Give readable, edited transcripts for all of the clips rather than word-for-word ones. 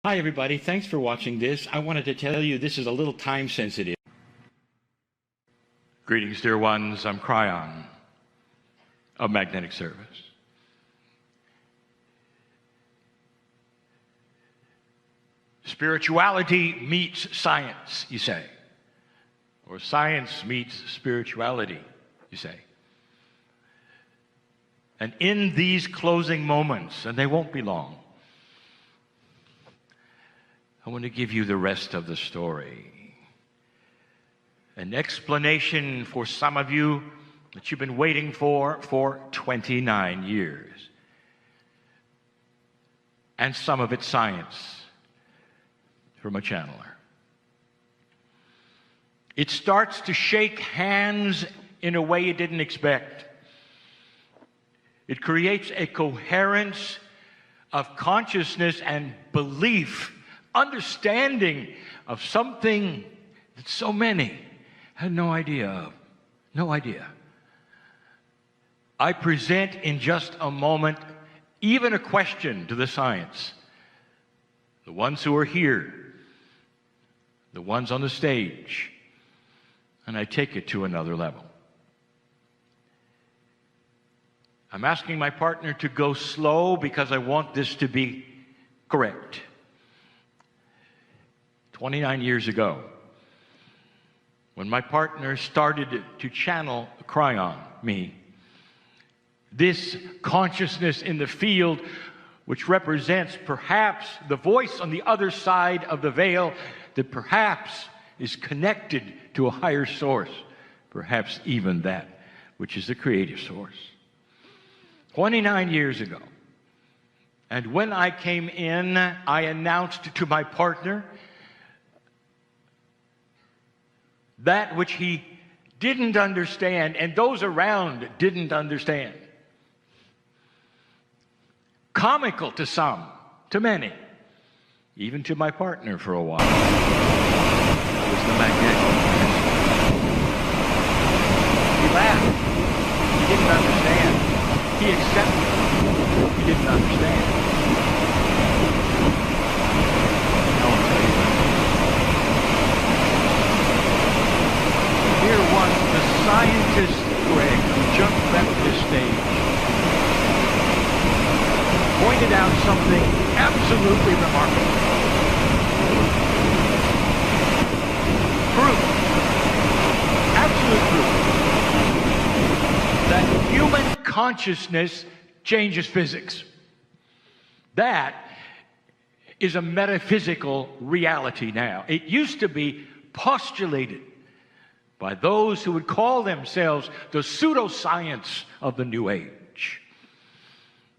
Hi, everybody. Thanks for watching this. I wanted to tell you this is a little time sensitive. Greetings, dear ones. I'm Kryon of Magnetic Service. Spirituality meets science, you say. Or science meets spirituality, you say. And in these closing moments, and they won't be long, I want to give you the rest of the story. An explanation for some of you that you've been waiting for 29 years. And some of it's science from a channeler. It starts to shake hands in a way you didn't expect. It creates a coherence of consciousness and belief, understanding of something that so many had no idea of. No idea. I present in just a moment even a question to the science. The ones who are here, the ones on the stage, and I take it to another level. I'm asking my partner to go slow because I want this to be correct. 29 years ago, when my partner started to channel Kryon, me, this consciousness in the field, which represents perhaps the voice on the other side of the veil that perhaps is connected to a higher source, perhaps even that which is the creative source. 29 years ago. And when I came in, I announced to my partner that which he didn't understand and those around didn't understand. Comical to some, to many, even to my partner for a while. It was the magnetic. He laughed. He didn't understand. He accepted. He didn't understand. I'll tell you that. Here was the scientist Greg, who jumped back to the stage, pointed out something absolutely remarkable. Proof, absolute proof, that human consciousness changes physics. That is a metaphysical reality now. It used to be postulated by those who would call themselves the pseudoscience of the New Age.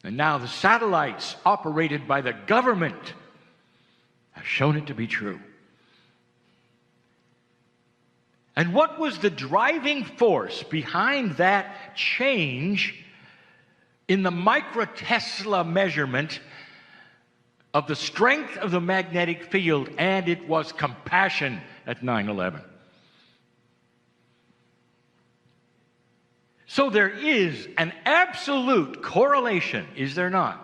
And now the satellites operated by the government have shown it to be true. And what was the driving force behind that change in the microtesla measurement of the strength of the magnetic field? And it was compassion at 9/11. So there is an absolute correlation, is there not,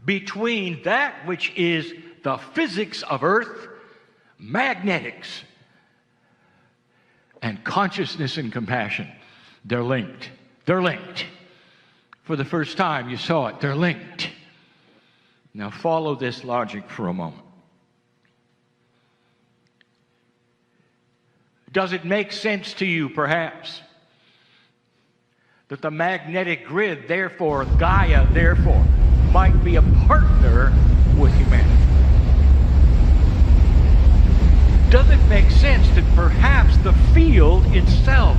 between that which is the physics of Earth, magnetics, and consciousness and compassion. They're linked. They're linked. For the first time you saw it. They're linked. Now follow this logic for a moment. Does it make sense to you, perhaps, that the magnetic grid, therefore, Gaia, therefore, might be a partner with humanity? Does it make sense that perhaps the field itself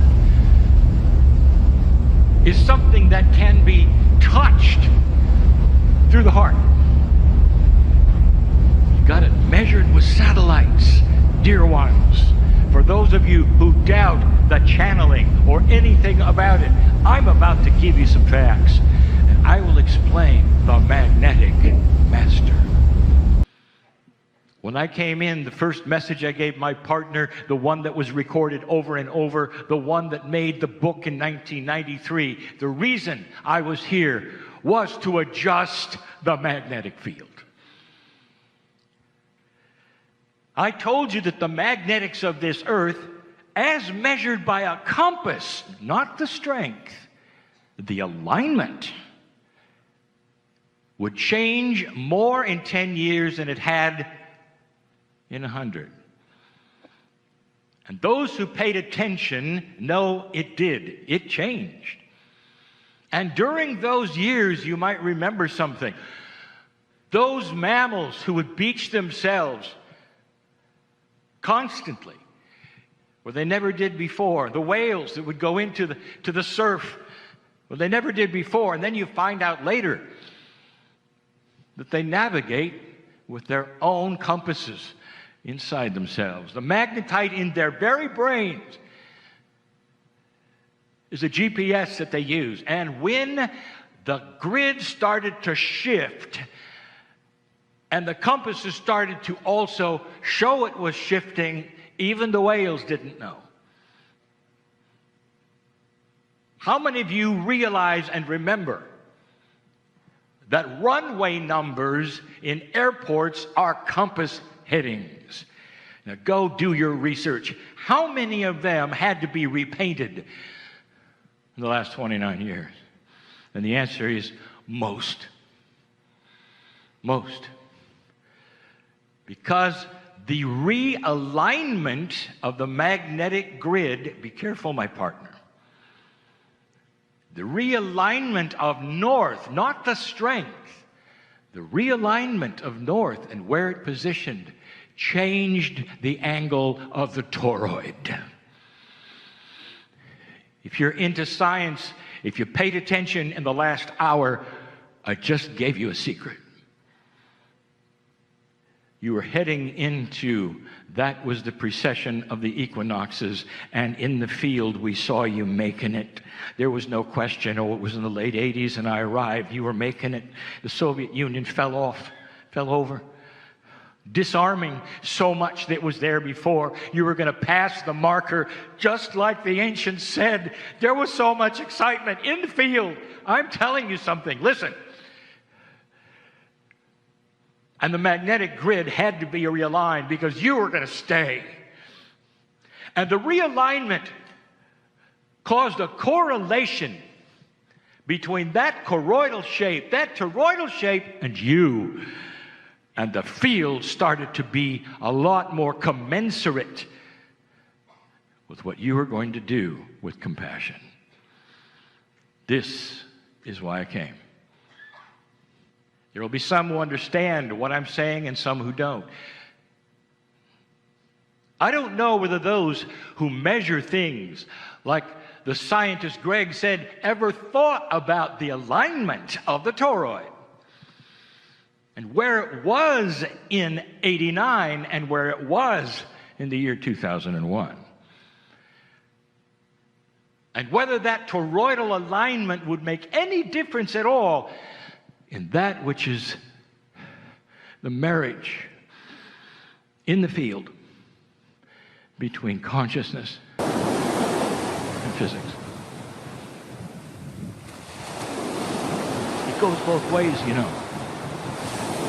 is something that can be touched through the heart? You got it measured with satellites, dear ones. For those of you who doubt the channeling or anything about it, I'm about to give you some facts, and I will explain the magnetic master. When I came in, the first message I gave my partner, the one that was recorded over and over, the one that made the book in 1993, the reason I was here was to adjust the magnetic field. I told you that the magnetics of this earth, as measured by a compass, not the strength, the alignment, would change more in 10 years than it had in 100. And those who paid attention know it did. It changed. And during those years, you might remember something. Those mammals who would beach themselves constantly, where they never did before. The whales that would go into the surf, where they never did before. And then you find out later that they navigate with their own compasses inside themselves. The magnetite in their very brains is a GPS that they use. And when the grid started to shift, and the compasses started to also show it was shifting, even the whales didn't know. How many of you realize and remember that runway numbers in airports are compass headings? Now go do your research. How many of them had to be repainted in the last 29 years? And the answer is most. Most. Because the realignment of the magnetic grid, be careful, my partner, the realignment of north, not the strength, the realignment of north and where it positioned changed the angle of the toroid. If you're into science, if you paid attention in the last hour, I just gave you a secret. You were heading into, that was the precession of the equinoxes, and in the field we saw you making it. There was no question. Oh, it was in the late 80s and I arrived. You were making it. The Soviet Union fell over. Disarming so much that was there before. You were going to pass the marker, just like the ancients said. There was so much excitement in the field. I'm telling you something. Listen. And the magnetic grid had to be realigned because you were going to stay. And the realignment caused a correlation between that toroidal shape, and you. And the field started to be a lot more commensurate with what you were going to do with compassion. This is why I came. There will be some who understand what I'm saying and some who don't. I don't know whether those who measure things, like the scientist Greg said, ever thought about the alignment of the toroid and where it was in '89 and where it was in the year 2001. And whether that toroidal alignment would make any difference at all in that which is the marriage in the field between consciousness and physics. It goes both ways, you know.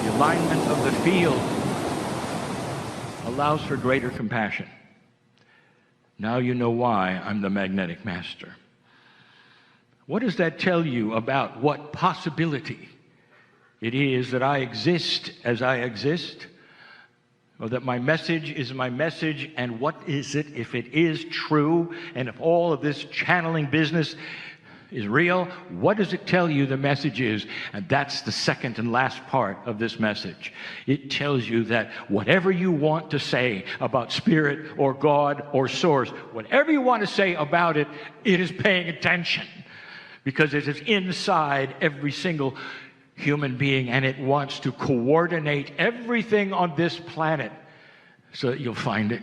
The alignment of the field allows for greater compassion. Now you know why I'm the magnetic master. What does that tell you about what possibility it is that I exist as I exist, or that my message is my message? And what is it if it is true, and if all of this channeling business is real? What does it tell you the message is? And that's the second and last part of this message. It tells you that whatever you want to say about spirit or God or source, whatever you want to say about it, it is paying attention, because it is inside every single human being, and it wants to coordinate everything on this planet so that you'll find it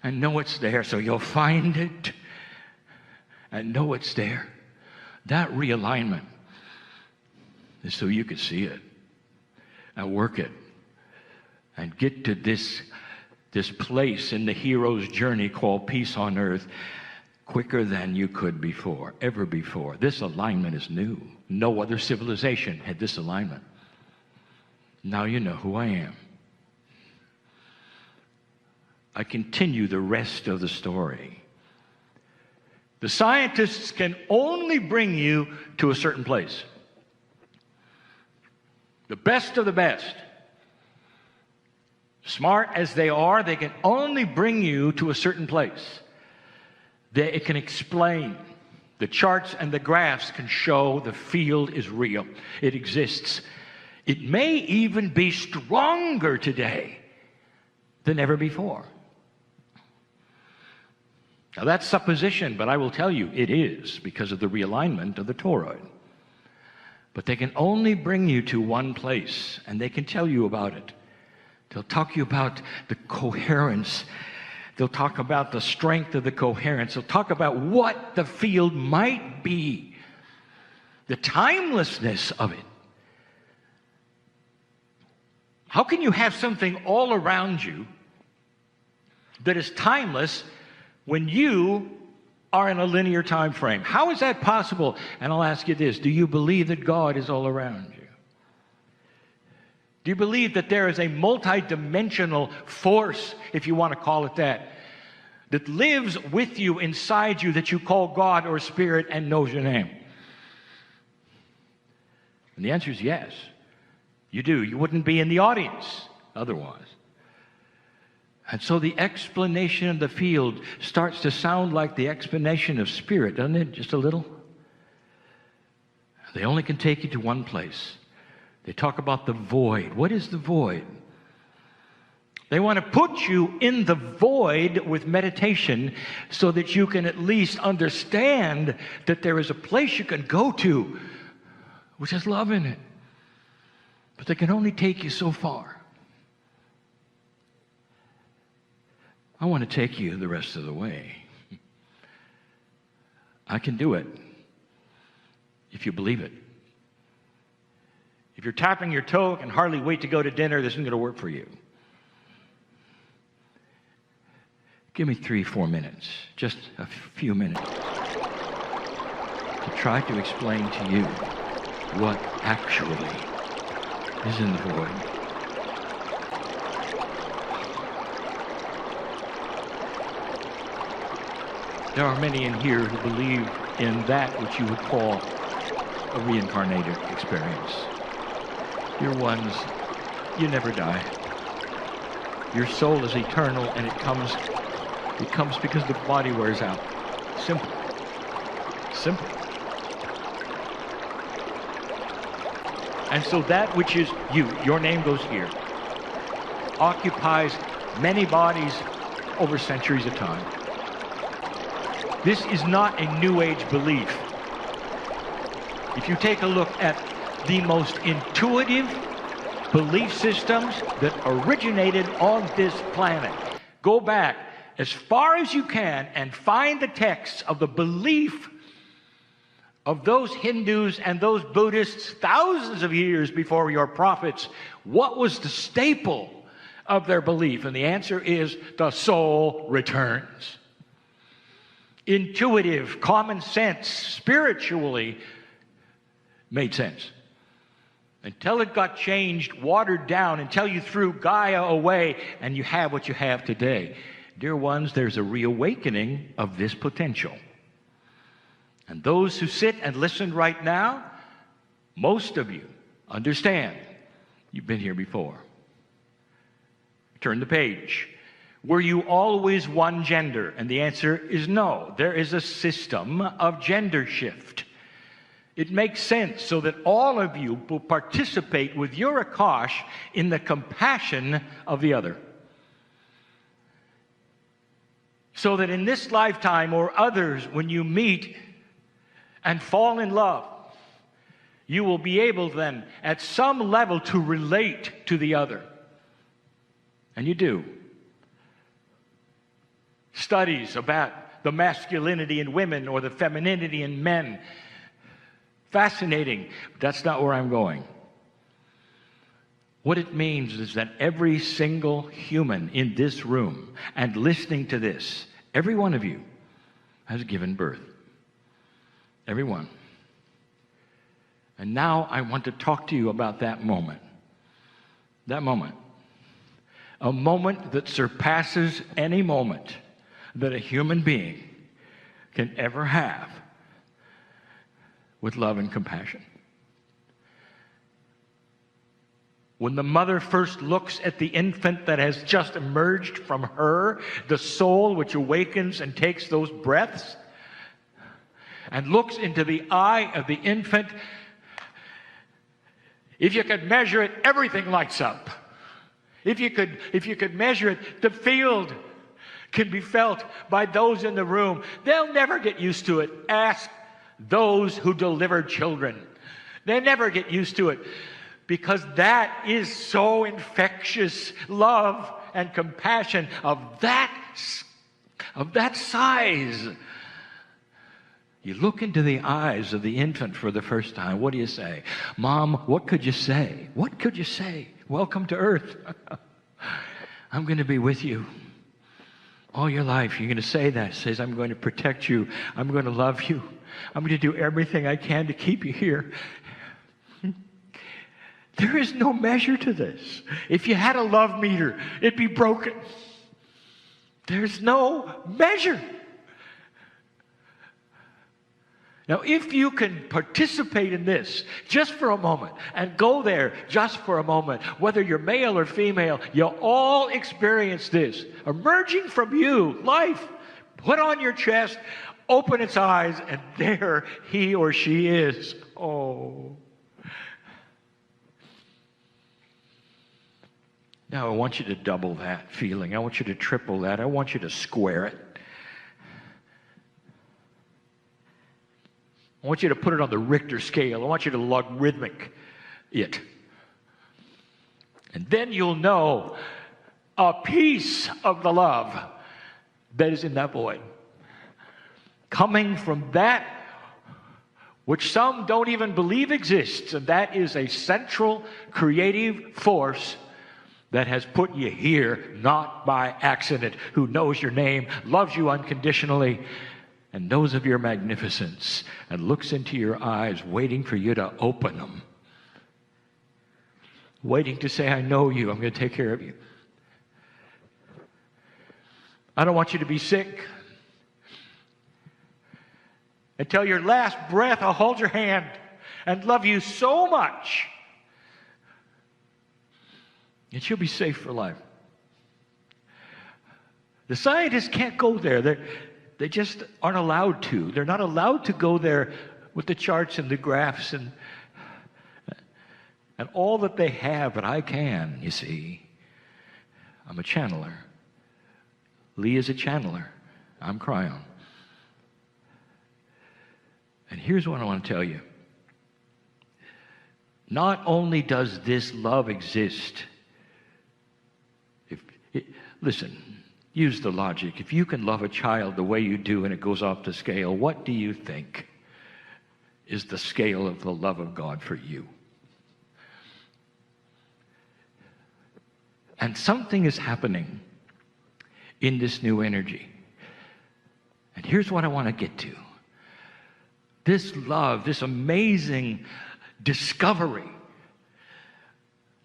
and know it's there, so you'll find it and know it's there. That realignment is so you can see it and work it and get to this place in the hero's journey called peace on earth. quicker than you could before, ever before. This alignment is new. No other civilization had this alignment. Now you know who I am. I continue the rest of the story. The scientists can only bring you to a certain place. The best of the best. Smart as they are, they can only bring you to a certain place. It can explain. The charts and the graphs can show the field is real. It exists. It may even be stronger today than ever before. Now that's supposition, but I will tell you it is because of the realignment of the toroid. But they can only bring you to one place, and they can tell you about it. They'll talk to you about the coherence. They'll talk about the strength of the coherence. They'll talk about what the field might be, the timelessness of it. How can you have something all around you that is timeless when you are in a linear time frame? How is that possible? And I'll ask you this: do you believe that God is all around you? Do you believe that there is a multidimensional force, if you want to call it that lives with you, inside you, that you call God or Spirit and knows your name? And the answer is yes. You do. You wouldn't be in the audience otherwise. And so the explanation of the field starts to sound like the explanation of Spirit, doesn't it? Just a little. They only can take you to one place. They talk about the void. What is the void? They want to put you in the void with meditation so that you can at least understand that there is a place you can go to which has love in it. But they can only take you so far. I want to take you the rest of the way. I can do it if you believe it. If you're tapping your toe and hardly wait to go to dinner, this isn't going to work for you. Give me 3-4 minutes, just a few minutes, to try to explain to you what actually is in the void. There are many in here who believe in that which you would call a reincarnated experience. Dear ones, you never die. Your soul is eternal, and it comes because the body wears out. Simple. Simple. And so that which is you, your name goes here, occupies many bodies over centuries of time. This is not a New Age belief. If you take a look at the most intuitive belief systems that originated on this planet, go back as far as you can and find the texts of the belief of those Hindus and those Buddhists thousands of years before your prophets. What was the staple of their belief? And the answer is the soul returns. Intuitive, common sense, spiritually made sense. Until it got changed, watered down, until you threw Gaia away and you have what you have today. Dear ones, there's a reawakening of this potential. And those who sit and listen right now, most of you understand. You've been here before. Turn the page. Were you always one gender? And the answer is no. There is a system of gender shift. It makes sense so that all of you will participate with your Akash in the compassion of the other. So that in this lifetime or others, when you meet and fall in love, you will be able then at some level to relate to the other. And you do. Studies about the masculinity in women or the femininity in men. Fascinating, but that's not where I'm going. What it means is that every single human in this room and listening to this, every one of you, has given birth. Everyone. And now I want to talk to you about that moment. That moment. A moment that surpasses any moment that a human being can ever have with love and compassion. When the mother first looks at the infant that has just emerged from her, the soul which awakens and takes those breaths, and looks into the eye of the infant, if you could measure it, everything lights up. If you could measure it, the field can be felt by those in the room. They'll never get used to it. Ask those who deliver children. They never get used to it because that is so infectious. Love and compassion of that size. You look into the eyes of the infant for the first time. What do you say? Mom, what could you say? What could you say? Welcome to earth. I'm going to be with you all your life. You're going to say that. It says, I'm going to protect you. I'm going to love you. I'm going to do everything I can to keep you here. There is no measure to this. If you had a love meter, it'd be broken. There's no measure. Now, if you can participate in this just for a moment and go there just for a moment, whether you're male or female, you'll all experience this. Emerging from you, life, put on your chest, open its eyes, and there he or she is. Oh. Now, I want you to double that feeling. I want you to triple that. I want you to square it. I want you to put it on the Richter scale. I want you to logarithmic it. And then you'll know a piece of the love that is in that void. Coming from that which some don't even believe exists, and that is a central creative force that has put you here, not by accident, who knows your name, loves you unconditionally, and knows of your magnificence, and looks into your eyes, waiting for you to open them. Waiting to say, I know you, I'm going to take care of you. I don't want you to be sick. Until your last breath, I'll hold your hand and love you so much that you'll be safe for life. The scientists can't go there. They just aren't allowed to. They're not allowed to go there with the charts and the graphs and all that they have, but I can, you see. I'm a channeler. Lee is a channeler. I'm Kryon. And here's what I want to tell you. Not only does this love exist, listen, use the logic. If you can love a child the way you do and it goes off the scale, what do you think is the scale of the love of God for you? And something is happening in this new energy. And here's what I want to get to. This love, this amazing discovery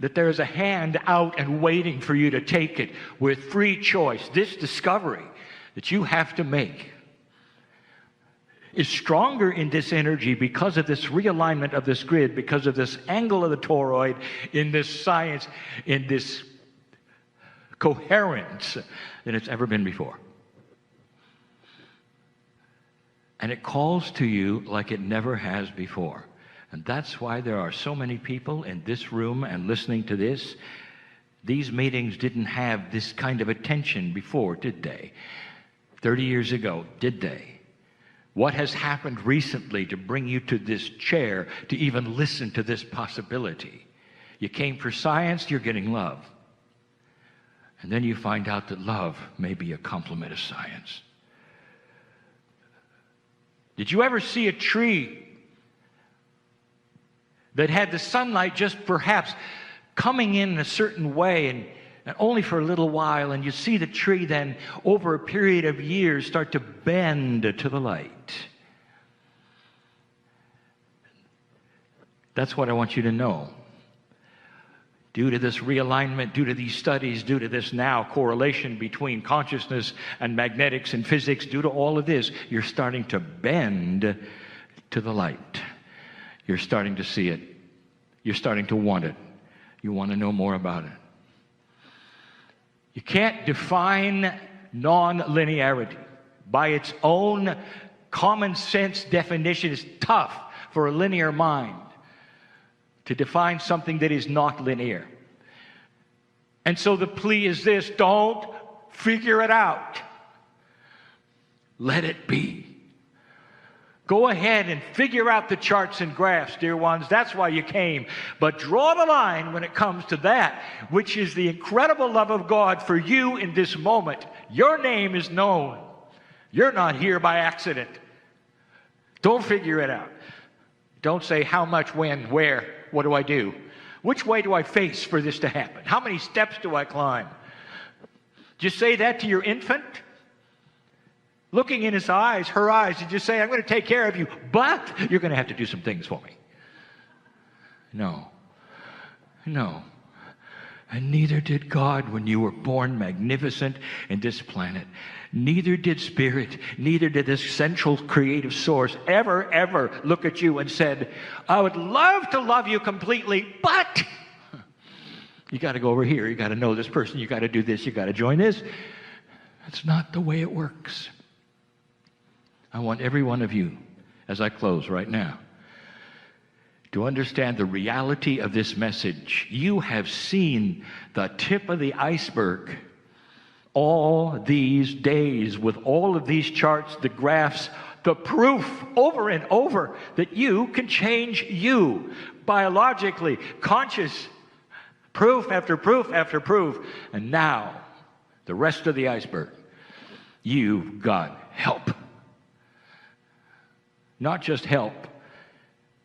that there is a hand out and waiting for you to take it with free choice. This discovery that you have to make is stronger in this energy because of this realignment of this grid, because of this angle of the toroid, in this science, in this coherence than it's ever been before. And it calls to you like it never has before. And that's why there are so many people in this room and listening to this. These meetings didn't have this kind of attention before, did they? 30 years ago, did they? What has happened recently to bring you to this chair to even listen to this possibility? You came for science, you're getting love. And then you find out that love may be a complement of science. Did you ever see a tree that had the sunlight just perhaps coming in a certain way, and only for a little while, and you see the tree then, over a period of years, start to bend to the light. That's what I want you to know. Due to this realignment, due to these studies, due to this now correlation between consciousness and magnetics and physics, due to all of this, you're starting to bend to the light. You're starting to see it. You're starting to want it. You want to know more about it. You can't define non-linearity. By its own common sense definition, it's tough for a linear mind to define something that is not linear. And so the plea is this: don't figure it out. Let it be. Go ahead and figure out the charts and graphs, dear ones. That's why you came. But draw the line when it comes to that, which is the incredible love of God for you in this moment. Your name is known. You're not here by accident. Don't figure it out. Don't say how much, when, where, what do I do? Which way do I face for this to happen? How many steps do I climb? Just say that to your infant. Looking in his eyes, her eyes, you just say, I'm going to take care of you, but you're going to have to do some things for me. No. No. And neither did God when you were born magnificent in this planet. Neither did Spirit, neither did this central creative source ever look at you and said, I would love to love you completely, but you got to go over here, you got to know this person, you got to do this, you got to join this. That's not the way it works. I want every one of you, as I close right now, to understand the reality of this message. You have seen the tip of the iceberg all these days with all of these charts, the graphs, the proof over and over that you can change you biologically, conscious, proof after proof after proof. And now, the rest of the iceberg, you've got help. Not just help.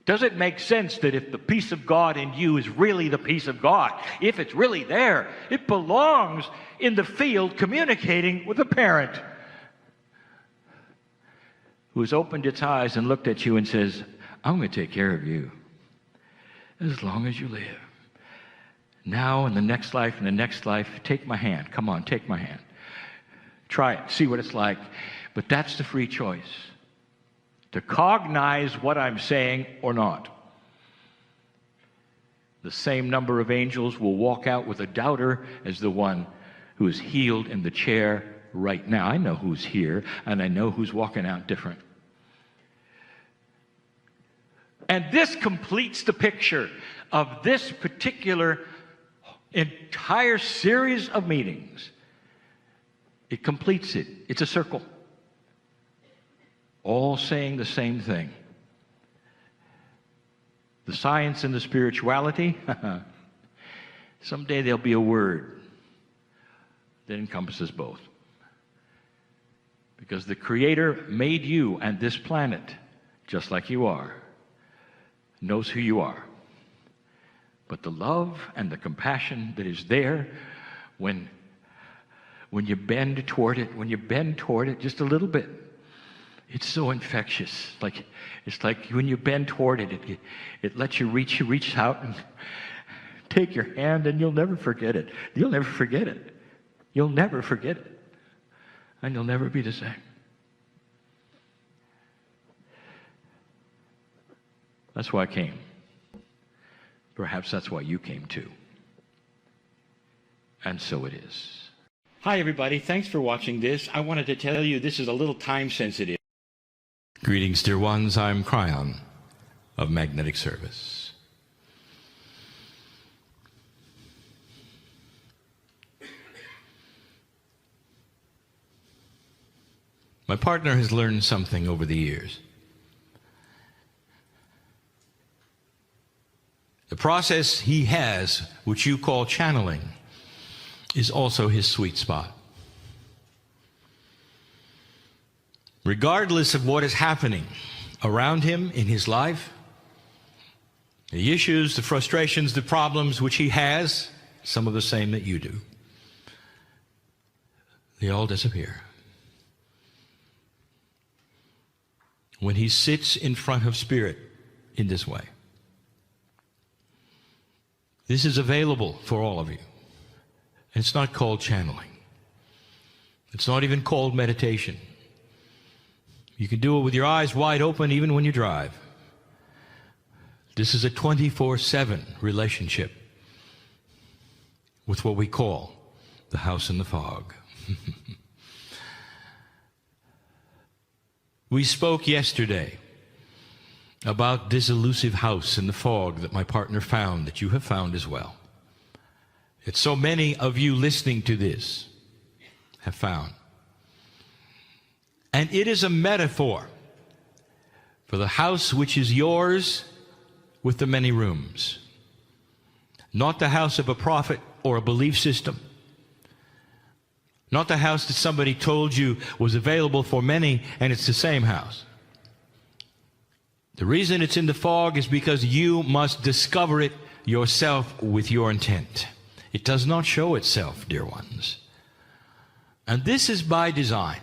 Does it make sense that if the peace of God in you is really the peace of God, if it's really there, it belongs in the field communicating with a parent who has opened its eyes and looked at you and says, I'm going to take care of you as long as you live. Now, in the next life, take my hand. Come on, take my hand. Try it, see what it's like. But that's the free choice. To cognize what I'm saying or not. The same number of angels will walk out with a doubter as the one who is healed in the chair right now. I know who's here, and I know who's walking out different. And this completes the picture of this particular entire series of meetings. It completes it. It's a circle. All saying the same thing. The science and the spirituality, someday there'll be a word that encompasses both. Because the Creator made you and this planet just like you are, knows who you are. But the love and the compassion that is there when you bend toward it just a little bit, it's so infectious. It's like when you bend toward it, it lets you reach out and take your hand, and you'll never forget it. You'll never forget it. You'll never forget it. And you'll never be the same. That's why I came. Perhaps that's why you came too. And so it is. Hi, everybody. Thanks for watching this. I wanted to tell you this is a little time sensitive. Greetings, dear ones. I'm Kryon of Magnetic Service. My partner has learned something over the years. The process he has, which you call channeling, is also his sweet spot. Regardless of what is happening around him in his life, the issues, the frustrations, the problems which he has, some of the same that you do. They all disappear. When he sits in front of Spirit in this way. This is available for all of you. It's not called channeling. It's not even called meditation. You can do it with your eyes wide open even when you drive. This is a 24/7 relationship with what we call the house in the fog. We spoke yesterday about this elusive house in the fog that my partner found, that you have found as well. That so many of you listening to this have found. And it is a metaphor for the house which is yours with the many rooms. Not the house of a prophet or a belief system. Not the house that somebody told you was available for many and it's the same house. The reason it's in the fog is because you must discover it yourself with your intent. It does not show itself, dear ones. And this is by design.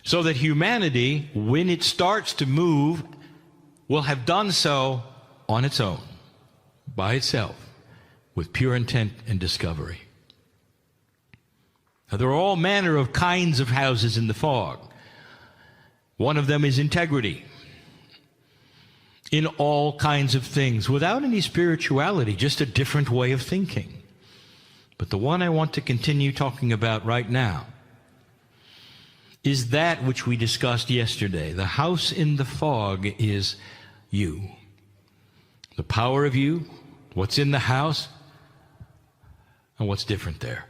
So that humanity, when it starts to move, will have done so on its own, by itself, with pure intent and discovery. Now, there are all manner of kinds of houses in the fog. One of them is integrity in all kinds of things, without any spirituality, just a different way of thinking. But the one I want to continue talking about right now is that which we discussed yesterday. The house in the fog is you. The power of you, what's in the house, and what's different there.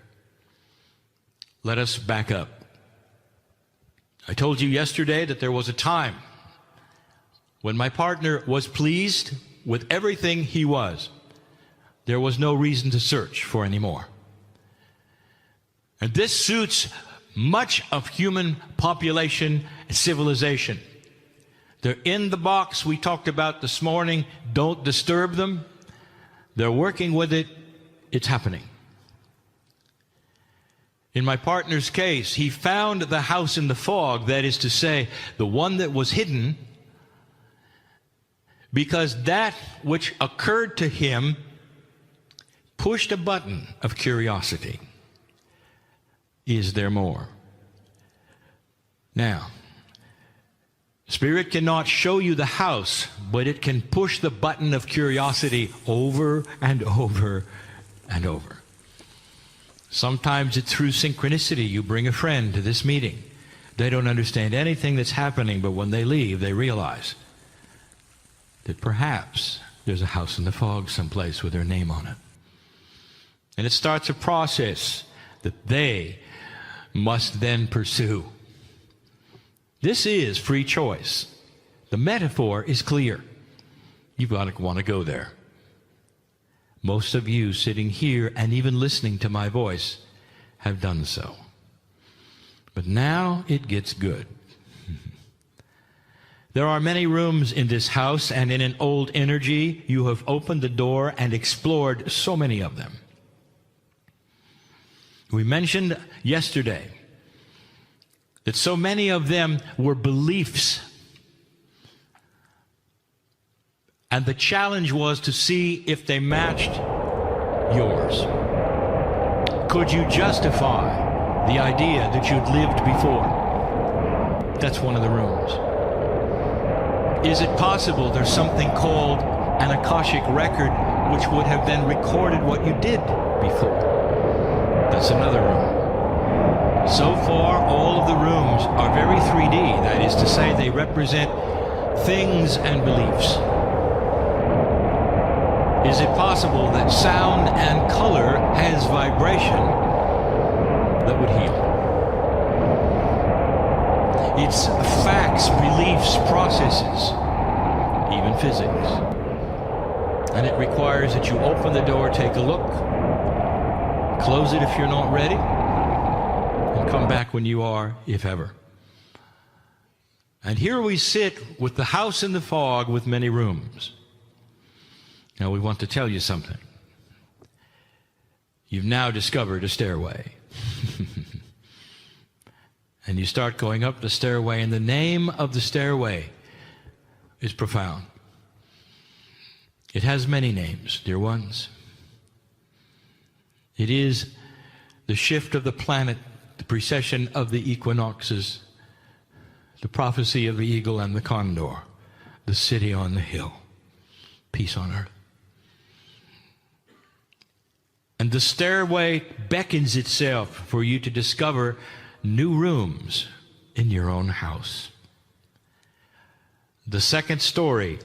Let us back up. I told you yesterday that there was a time when my partner was pleased with everything he was. There was no reason to search for any more. And this suits much of human population and civilization. They're in the box we talked about this morning. Don't disturb them. They're working with it. It's happening. In my partner's case, he found the house in the fog, that is to say, the one that was hidden, because that which occurred to him pushed a button of curiosity. Is there more? Now, Spirit cannot show you the house, but it can push the button of curiosity over and over and over. Sometimes it's through synchronicity. You bring a friend to this meeting. They don't understand anything that's happening, but when they leave, they realize that perhaps there's a house in the fog someplace with their name on it. And it starts a process that they must then pursue. This is free choice. The metaphor is clear. You've got to want to go there. Most of you sitting here and even listening to my voice have done so. But now it gets good. There are many rooms in this house, and in an old energy, you have opened the door and explored so many of them. We mentioned yesterday that so many of them were beliefs. And the challenge was to see if they matched yours. Could you justify the idea that you'd lived before? That's one of the rooms. Is it possible there's something called an Akashic record which would have then recorded what you did before? That's another room. So far, all of the rooms are very 3D. That is to say, they represent things and beliefs. Is it possible that sound and color has vibration that would heal? It's facts, beliefs, processes, even physics. And it requires that you open the door, take a look, close it if you're not ready, and come back when you are, if ever. And here we sit with the house in the fog with many rooms. Now we want to tell you something. You've now discovered a stairway. And you start going up the stairway, and the name of the stairway is profound. It has many names, dear ones. It is the shift of the planet, the precession of the equinoxes, the prophecy of the eagle and the condor, the city on the hill, peace on earth. And the stairway beckons itself for you to discover new rooms in your own house. The second story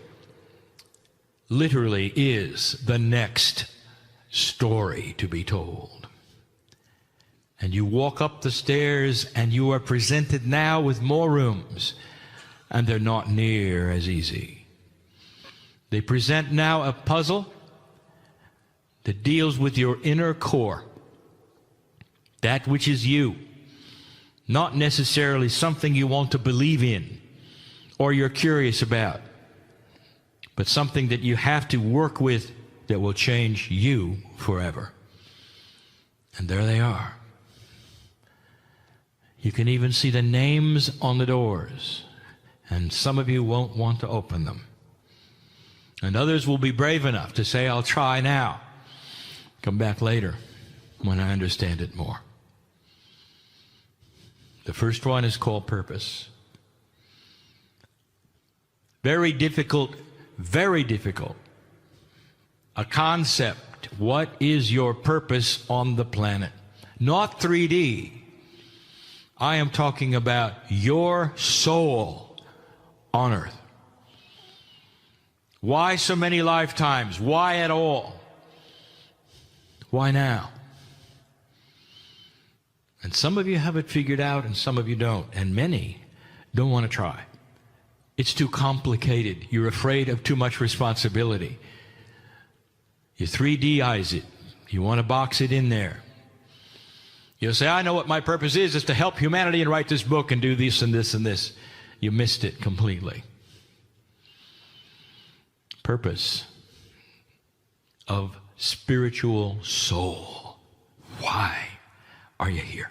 literally is the next story to be told. And you walk up the stairs and you are presented now with more rooms, and they're not near as easy. They present now a puzzle that deals with your inner core, that which is you, not necessarily something you want to believe in or you're curious about, but something that you have to work with that will change you forever. And there they are. You can even see the names on the doors, and some of you won't want to open them. And others will be brave enough to say, I'll try now. Come back later when I understand it more. The first one is called purpose. Very difficult, very difficult. A concept. What is your purpose on the planet? Not 3D. I am talking about your soul on earth. Why so many lifetimes? Why at all? Why now? And some of you have it figured out and some of you don't. And many don't want to try. It's too complicated. You're afraid of too much responsibility. You 3Dize it. You want to box it in there. You'll say, I know what my purpose is to help humanity and write this book and do this and this and this. You missed it completely. Purpose of spiritual soul. Why are you here?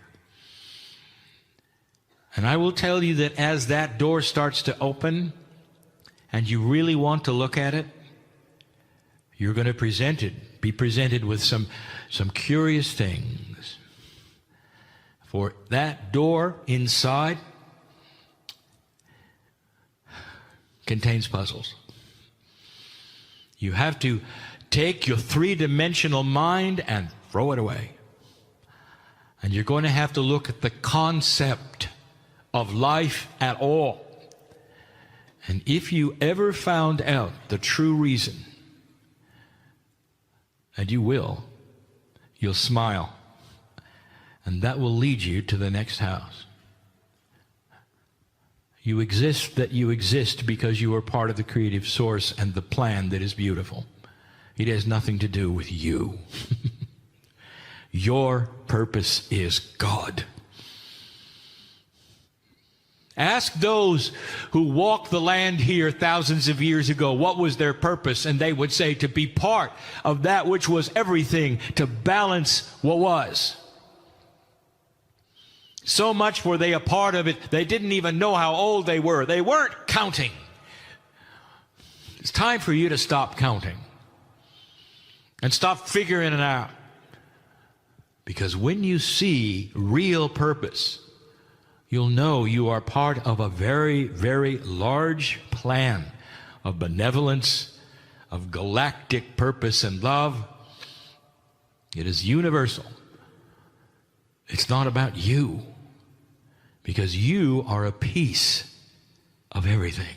And I will tell you that as that door starts to open and you really want to look at it, you're going to be presented with some curious things. For that door inside contains puzzles. You have to take your three-dimensional mind and throw it away. And you're going to have to look at the concept of life at all. And if you ever found out the true reason, and you will, you'll smile. And that will lead you to the next house. You exist because you are part of the creative source and the plan that is beautiful. It has nothing to do with you. Your purpose is God. Ask those who walked the land here thousands of years ago what was their purpose, and they would say to be part of that which was everything, to balance what was. So much were they a part of it, they didn't even know how old they were. They weren't counting. It's time for you to stop counting and stop figuring it out. Because when you see real purpose, you'll know you are part of a very, very large plan of benevolence, of galactic purpose and love. It is universal. It's not about you, because you are a piece of everything.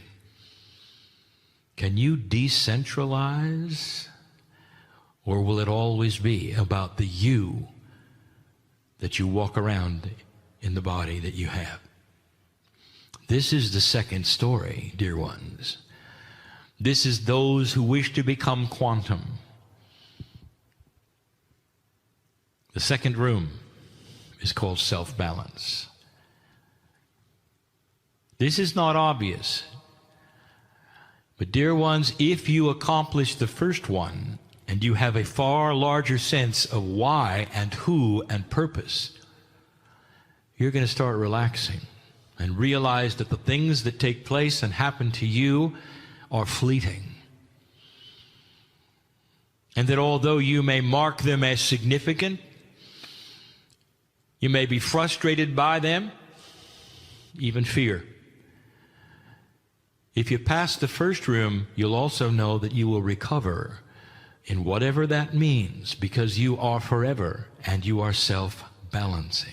Can you decentralize, or will it always be about the you that you walk around in the body that you have? This is the second story, dear ones. This is those who wish to become quantum. The second room is called self-balance. This is not obvious. But dear ones, if you accomplish the first one, and you have a far larger sense of why and who and purpose, you're going to start relaxing and realize that the things that take place and happen to you are fleeting. And that although you may mark them as significant, you may be frustrated by them, even fear. If you pass the first room, you'll also know that you will recover in whatever that means, because you are forever and you are self-balancing.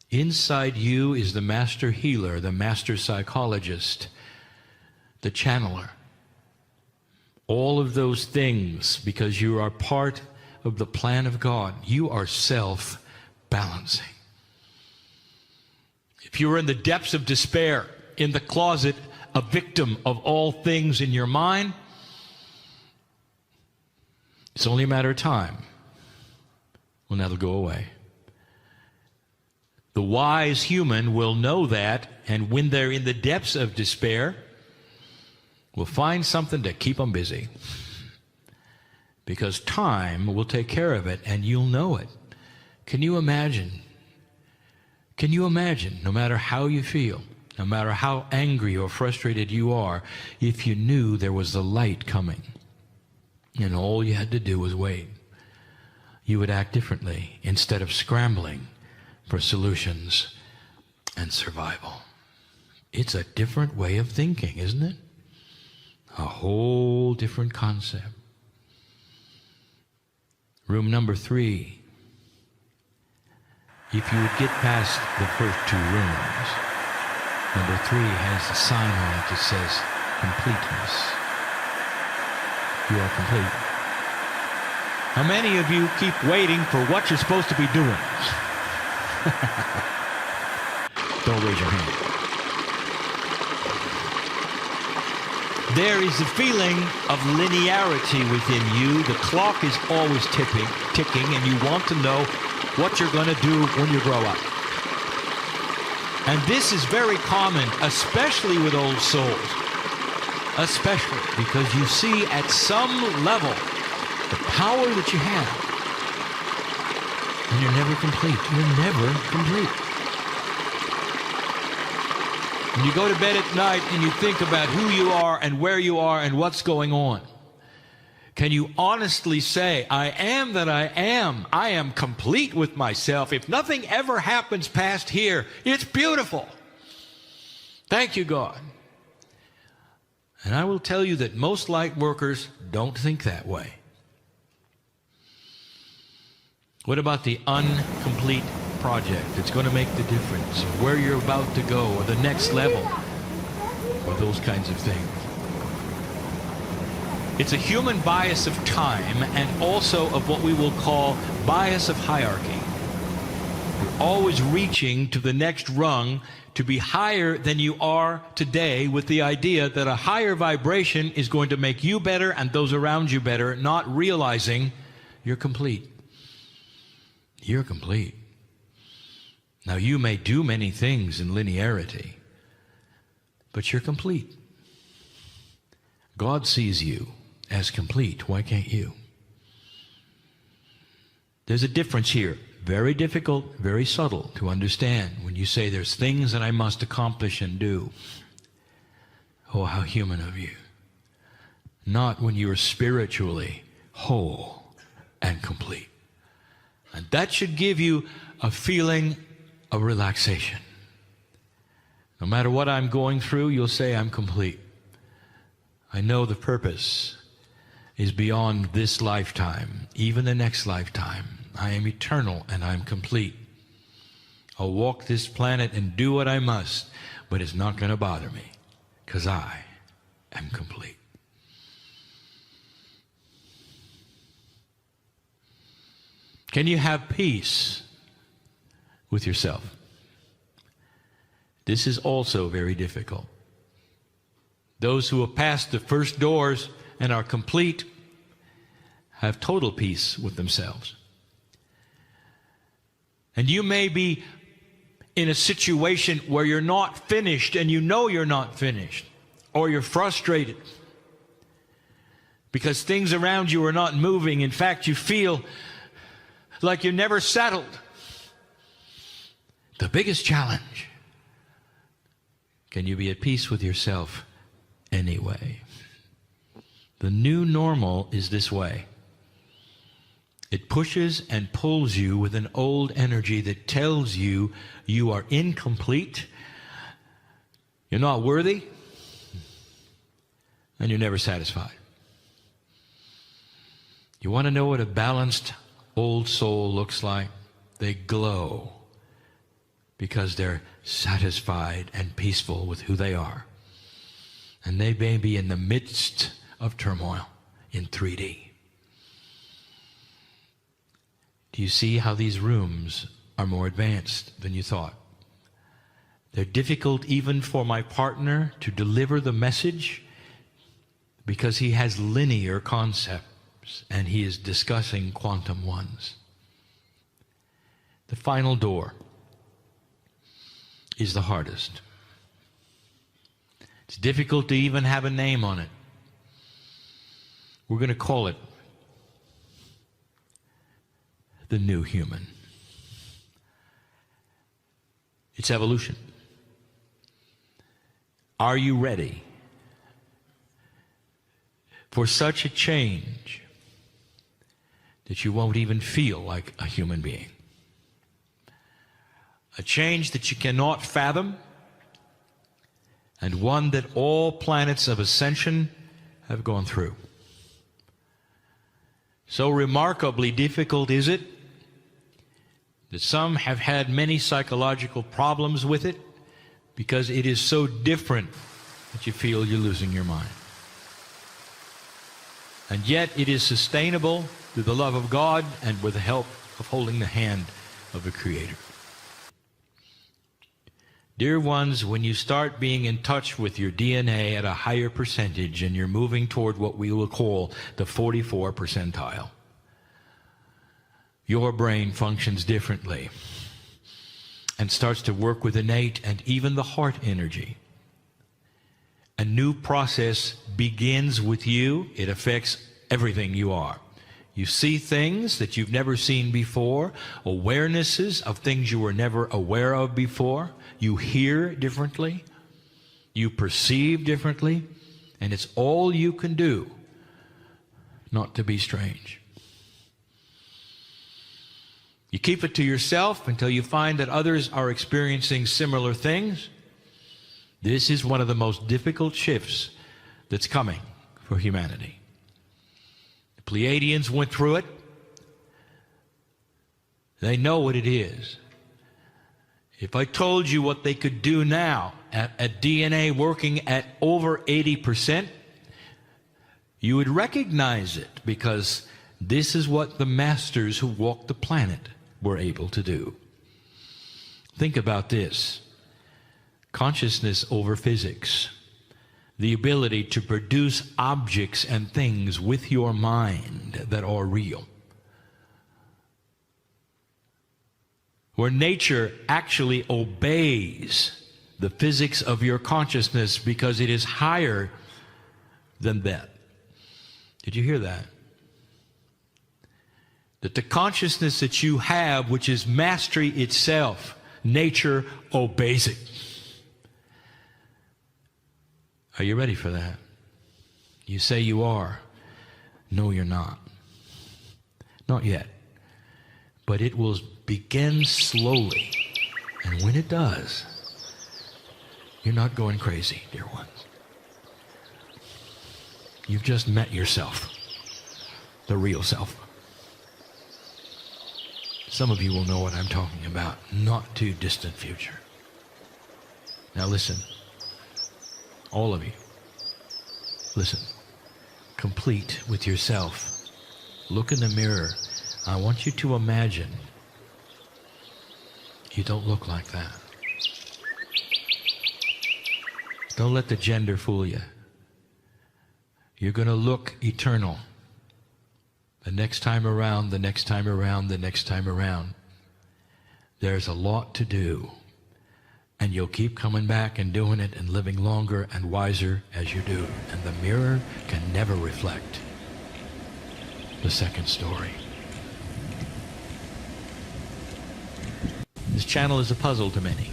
Inside you is the master healer, the master psychologist, the channeler. All of those things, because you are part of the plan of God. You are self-balancing. If you are in the depths of despair, in the closet, a victim of all things in your mind, it's only a matter of time when that'll go away. The wise human will know that, and when they're in the depths of despair, will find something to keep them busy. Because time will take care of it, and you'll know it. Can you imagine? Can you imagine, no matter how you feel, no matter how angry or frustrated you are, if you knew there was the light coming, and all you had to do was wait, you would act differently instead of scrambling for solutions and survival. It's a different way of thinking, isn't it? A whole different concept. Room number 3. If you would get past the first 2 rooms, number 3 has a sign on it that says completeness. You are complete. How many of you keep waiting for what you're supposed to be doing? Don't raise your hand. There is a feeling of linearity within you. The clock is always ticking, and you want to know what you're going to do when you grow up. And this is very common, especially with old souls. Especially because you see at some level the power that you have. And you're never complete. You're never complete. When you go to bed at night and you think about who you are and where you are and what's going on, can you honestly say, I am that I am. I am complete with myself. If nothing ever happens past here, it's beautiful. Thank you, God. And I will tell you that most light workers don't think that way. What about the incomplete project that's going to make the difference, or where you're about to go, or the next level, or those kinds of things? It's a human bias of time, and also of what we will call bias of hierarchy. You're always reaching to the next rung to be higher than you are today, with the idea that a higher vibration is going to make you better and those around you better, not realizing you're complete. You're complete. Now, you may do many things in linearity, but you're complete. God sees you as complete. Why can't you? There's a difference here. Very difficult, very subtle to understand when you say there's things that I must accomplish and do. Oh, how human of you. Not when you're spiritually whole and complete. And that should give you a feeling of relaxation. No matter what I'm going through, you'll say, I'm complete. I know the purpose is beyond this lifetime, even the next lifetime. I am eternal and I'm complete. I'll walk this planet and do what I must, but it's not going to bother me, because I am complete. Can you have peace with yourself? This is also very difficult. Those who have passed the first doors and are complete have total peace with themselves. And you may be in a situation where you're not finished, and you know you're not finished, or you're frustrated because things around you are not moving. In fact, you feel like you're never settled. The biggest challenge. Can you be at peace with yourself anyway? The new normal is this way. It pushes and pulls you with an old energy that tells you you are incomplete, you're not worthy, and you're never satisfied. You want to know what a balanced old soul looks like? They glow because they're satisfied and peaceful with who they are. And they may be in the midst of turmoil in 3D. Do you see how these rooms are more advanced than you thought? They're difficult even for my partner to deliver the message because he has linear concepts and he is discussing quantum ones. The final door is the hardest. It's difficult to even have a name on it. We're going to call it the new human. It's evolution. Are you ready for such a change that you won't even feel like a human being? A change that you cannot fathom, and one that all planets of ascension have gone through. So remarkably difficult is it that some have had many psychological problems with it because it is so different that you feel you're losing your mind. And yet it is sustainable through the love of God and with the help of holding the hand of the Creator. Dear ones, when you start being in touch with your DNA at a higher percentage and you're moving toward what we will call the 44 percentile, your brain functions differently and starts to work with innate and even the heart energy. A new process begins with you. It affects everything you are. You see things that you've never seen before, awarenesses of things you were never aware of before. You hear differently, you perceive differently, and it's all you can do not to be strange. You keep it to yourself until you find that others are experiencing similar things. This is one of the most difficult shifts that's coming for humanity. The Pleiadians went through it. They know what it is. If I told you what they could do now at DNA working at over 80%, you would recognize it because this is what the masters who walked the planet were able to do. Think about this. Consciousness over physics. The ability to produce objects and things with your mind that are real. Where nature actually obeys the physics of your consciousness because it is higher than that. Did you hear that? That the consciousness that you have, which is mastery itself, nature obeys it. Are you ready for that? You say you are. No, you're not. Not yet. But it will begin slowly. And when it does, you're not going crazy, dear ones. You've just met yourself, the real self. Some of you will know what I'm talking about, not too distant future. Now listen, all of you, listen, complete with yourself. Look in the mirror. I want you to imagine you don't look like that. Don't let the gender fool you. You're going to look eternal. The next time around, the next time around, the next time around. There's a lot to do. And you'll keep coming back and doing it and living longer and wiser as you do. And the mirror can never reflect the second story. This channel is a puzzle to many,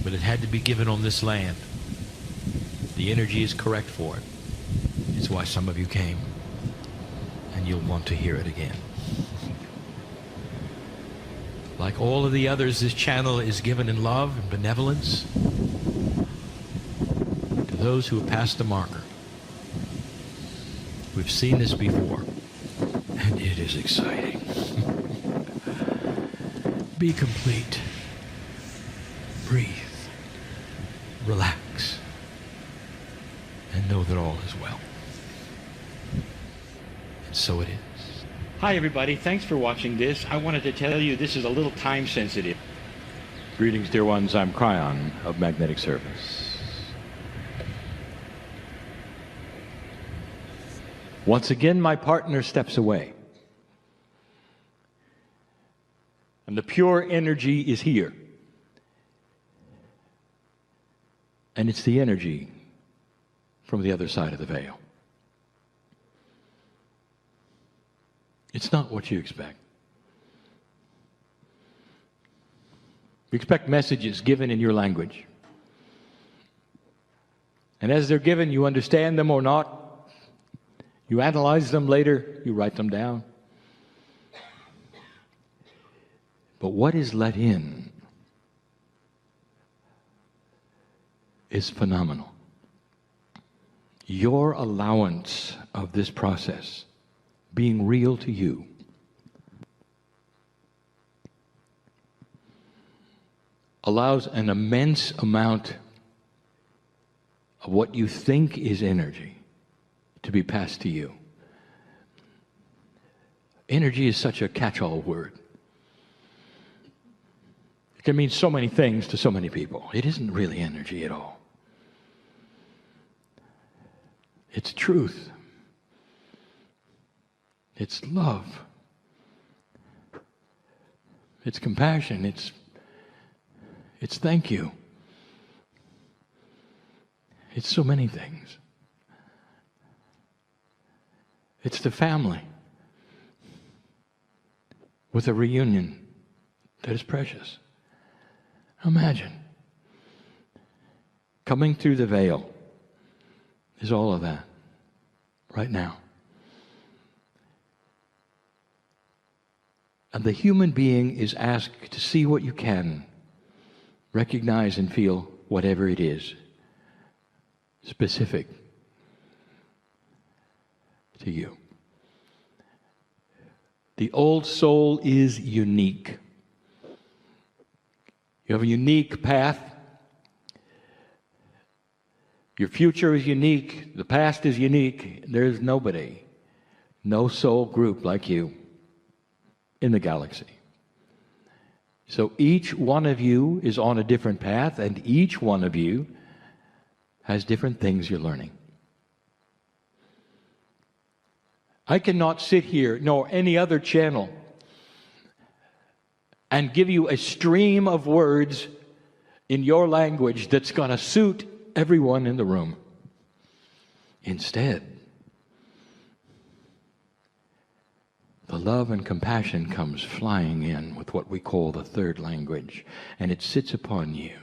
but it had to be given on this land. The energy is correct for it. It's why some of you came, and you'll want to hear it again. Like all of the others, this channel is given in love and benevolence to those who have passed the marker. We've seen this before, and it is exciting. Be complete. Breathe. Relax. And know that all is well. And so it is. Hi everybody, thanks for watching this. I wanted to tell you this is a little time sensitive. Greetings dear ones, I'm Kryon of Magnetic Service. Once again my partner steps away. And the pure energy is here. And it's the energy from the other side of the veil. It's not what you expect. You expect messages given in your language. And as they're given, you understand them or not. You analyze them later, you write them down. But what is let in is phenomenal. Your allowance of this process being real to you allows an immense amount of what you think is energy to be passed to you. Energy is such a catch-all word. It can mean so many things to so many people. It isn't really energy at all. It's truth. It's love. It's compassion. It's thank you. It's so many things. It's the family with a reunion that is precious. Imagine. Coming through the veil is all of that right now. And the human being is asked to see what you can, recognize and feel whatever it is, specific to you. The old soul is unique. You have a unique path. Your future is unique. The past is unique. There's nobody, no soul group like you in the galaxy. So each one of you is on a different path, and each one of you has different things you're learning. I cannot sit here, nor any other channel, and give you a stream of words in your language that's going to suit everyone in the room. Instead, the love and compassion comes flying in with what we call the third language, and it sits upon you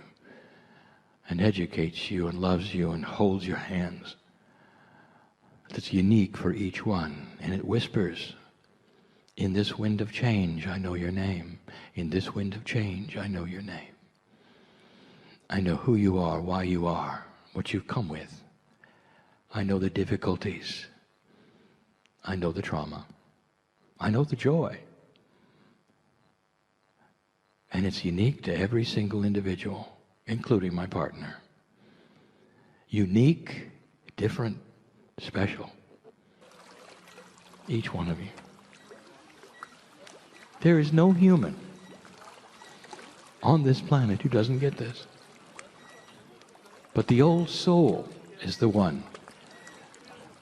and educates you and loves you and holds your hands. That's unique for each one, and it whispers, in this wind of change, I know your name. In this wind of change, I know your name. I know who you are, why you are, what you've come with. I know the difficulties. I know the trauma. I know the joy. And it's unique to every single individual, including my partner. Unique, different, special. Each one of you. There is no human on this planet who doesn't get this. But the old soul is the one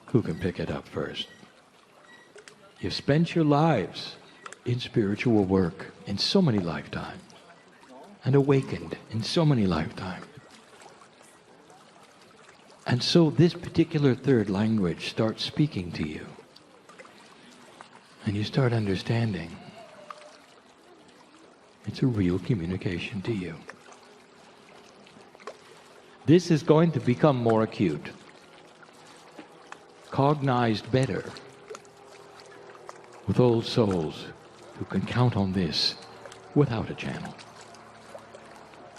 who can pick it up first. You've spent your lives in spiritual work in so many lifetimes and awakened in so many lifetimes. And so this particular third language starts speaking to you. And you start understanding. It's a real communication to you. This is going to become more acute, cognized better with old souls who can count on this without a channel.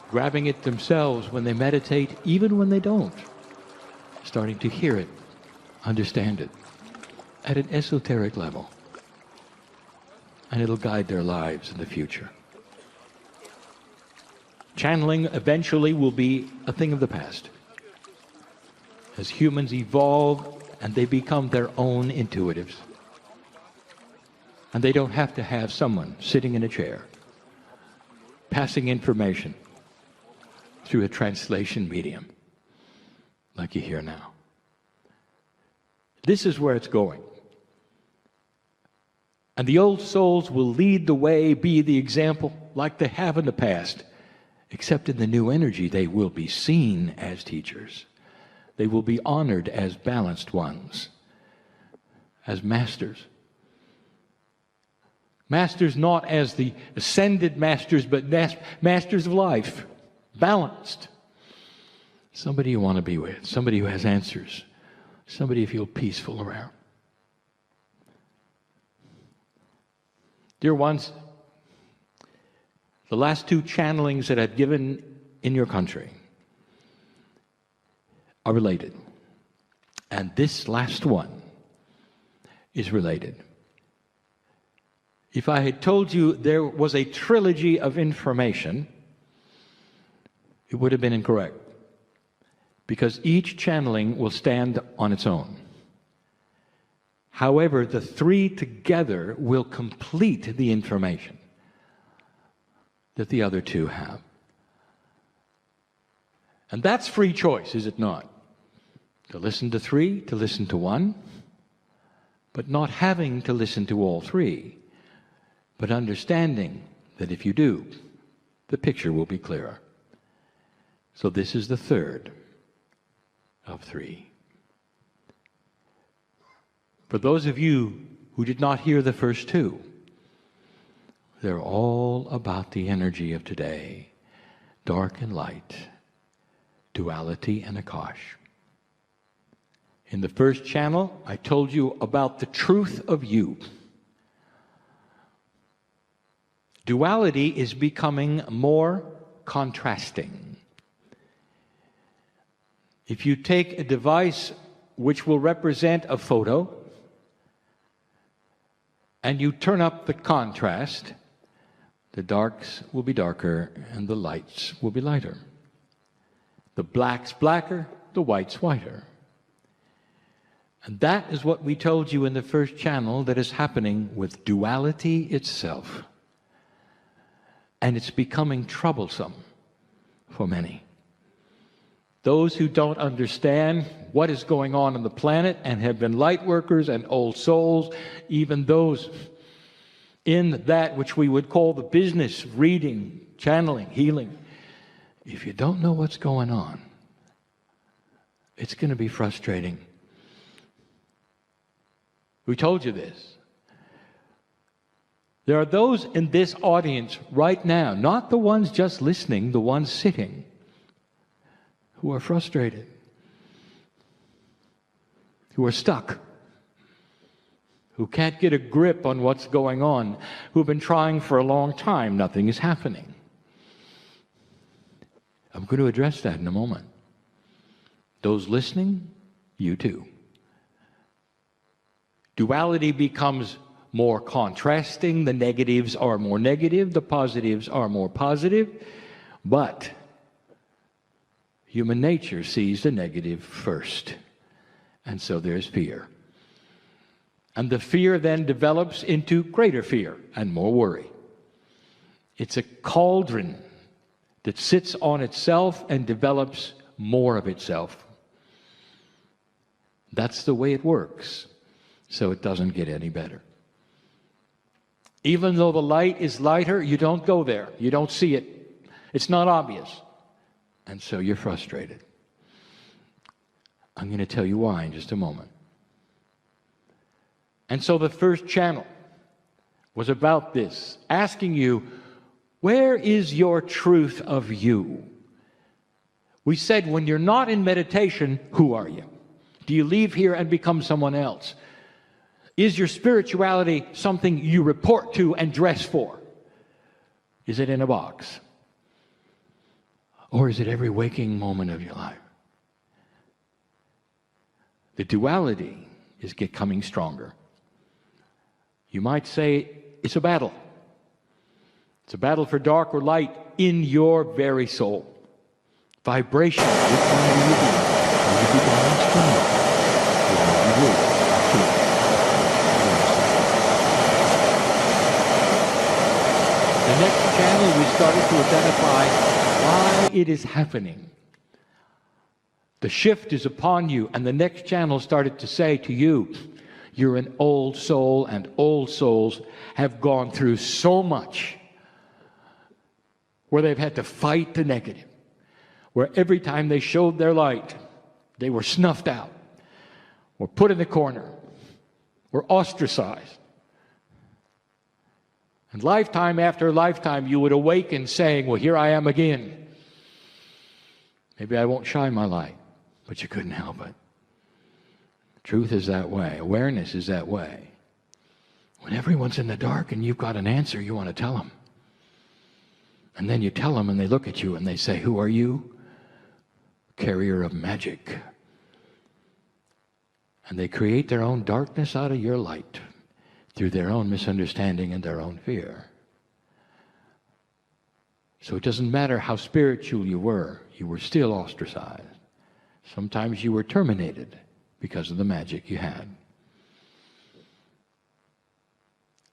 Grabbing it themselves when they meditate, even when they don't. Starting to hear it, understand it, at an esoteric level. And it'll guide their lives in the future. Channeling eventually will be a thing of the past. As humans evolve and they become their own intuitives. And they don't have to have someone sitting in a chair, passing information through a translation medium, like you hear now. This is where it's going. And the old souls will lead the way, be the example, like they have in the past. Except in the new energy, they will be seen as teachers. They will be honored as balanced ones, as masters. Masters not as the ascended masters, but masters of life. Balanced. Somebody you want to be with. Somebody who has answers. Somebody you feel peaceful around. Dear ones, the last two channelings that I've given in your country are related. And this last one is related. If I had told you there was a trilogy of information, it would have been incorrect. Because each channeling will stand on its own. However, the three together will complete the information that the other two have. And that's free choice, is it not? To listen to three, to listen to one, but not having to listen to all three, but understanding that if you do, the picture will be clearer. So this is the third of three. For those of you who did not hear the first two, they're all about the energy of today, dark and light, duality and Akash. In the first channel, I told you about the truth of you. Duality is becoming more contrasting. If you take a device which will represent a photo, and you turn up the contrast, the darks will be darker and the lights will be lighter. The black's blacker, the white's whiter. And that is what we told you in the first channel that is happening with duality itself. And it's becoming troublesome for many. Those who don't understand what is going on the planet and have been light workers and old souls, even those in that which we would call the business, reading, channeling, healing. If you don't know what's going on, it's going to be frustrating. We told you this. There are those in this audience right now, not the ones just listening, the ones sitting, who are frustrated, who are stuck, who can't get a grip on what's going on, who have been trying for a long time. Nothing is happening. I'm going to address that in a moment. Those listening, you too. Duality becomes more contrasting. The negatives are more negative. The positives are more positive. But human nature sees the negative first. And so there's fear. And the fear then develops into greater fear and more worry. It's a cauldron that sits on itself and develops more of itself. That's the way it works. So it doesn't get any better. Even though the light is lighter, you don't go there. You don't see it. It's not obvious. And so you're frustrated. I'm going to tell you why in just a moment. And so the first channel was about this, asking you, Where is your truth of you? We said when you're not in meditation, who are you? Do you leave here and become someone else? Is your spirituality something you report to and dress for? Is it in a box? Or is it every waking moment of your life? The duality is becoming stronger. You might say it's a battle. It's a battle for dark or light in your very soul. Vibration. Which one will you be? Will you be balanced or not? Or will you actually? The next channel, we started to identify why it is happening. The shift is upon you, and the next channel started to say to you, you're an old soul, and old souls have gone through so much where they've had to fight the negative, where every time they showed their light, they were snuffed out, or put in the corner, or ostracized. And lifetime after lifetime, you would awaken saying, well, here I am again. Maybe I won't shine my light, but you couldn't help it. Truth is that way. Awareness is that way. When everyone's in the dark and you've got an answer, you want to tell them. And then you tell them and they look at you and they say, who are you? Carrier of magic. And they create their own darkness out of your light through their own misunderstanding and their own fear. So it doesn't matter how spiritual you were still ostracized. Sometimes you were terminated because of the magic you had.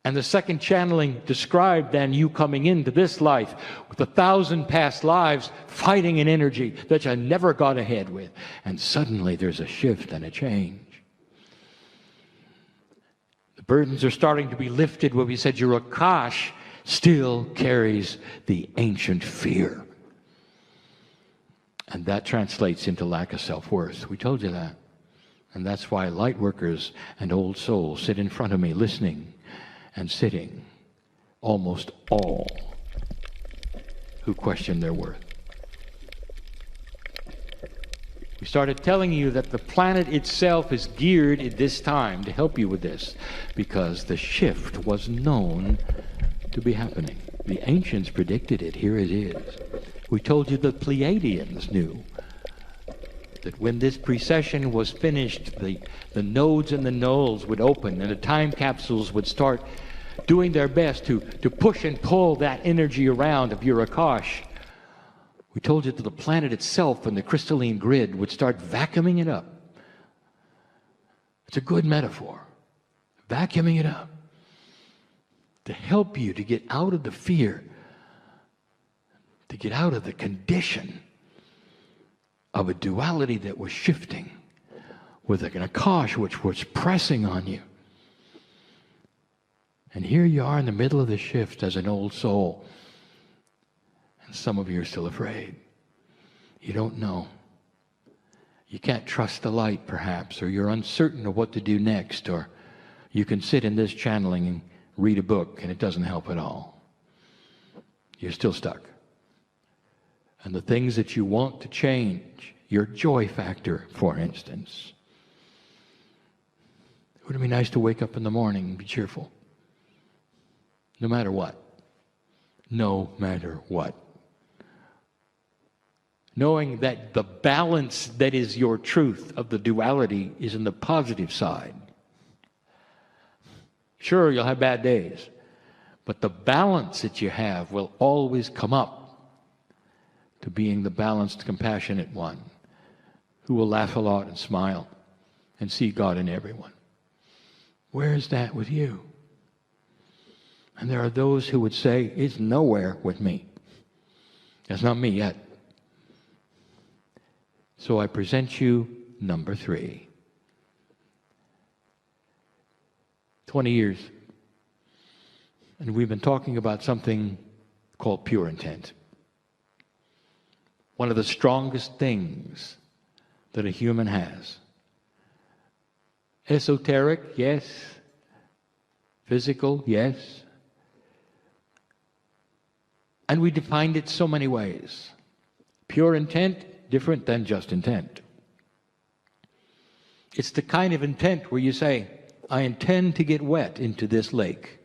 And the second channeling described then you coming into this life with 1,000 past lives fighting an energy that you never got ahead with. And suddenly there's a shift and a change. The burdens are starting to be lifted where we said your Akash still carries the ancient fear. And that translates into lack of self-worth. We told you that. And that's why light workers and old souls sit in front of me listening and sitting, almost all who question their worth. We started telling you that the planet itself is geared at this time to help you with this because the shift was known to be happening. The ancients predicted it. Here it is. We told you the Pleiadians knew that when this precession was finished, the nodes and the nulls would open and the time capsules would start doing their best to push and pull that energy around of your Akash. We told you that the planet itself and the crystalline grid would start vacuuming it up. It's a good metaphor. Vacuuming it up to help you to get out of the fear, to get out of the condition of a duality that was shifting with an Akash which was pressing on you. And here you are in the middle of the shift as an old soul. And some of you are still afraid. You don't know. You can't trust the light, perhaps, or you're uncertain of what to do next, or you can sit in this channeling and read a book and it doesn't help at all. You're still stuck. And the things that you want to change, your joy factor, for instance. Would it be nice to wake up in the morning and be cheerful? No matter what. No matter what. Knowing that the balance that is your truth of the duality is in the positive side. Sure, you'll have bad days, but the balance that you have will always come up to being the balanced, compassionate one who will laugh a lot and smile and see God in everyone. Where is that with you? And there are those who would say, it's nowhere with me. That's not me yet. So I present you number 3. 20 years. And we've been talking about something called pure intent. One of the strongest things that a human has. Esoteric, yes. Physical, yes. And we defined it so many ways. Pure intent, different than just intent. It's the kind of intent where you say, I intend to get wet into this lake.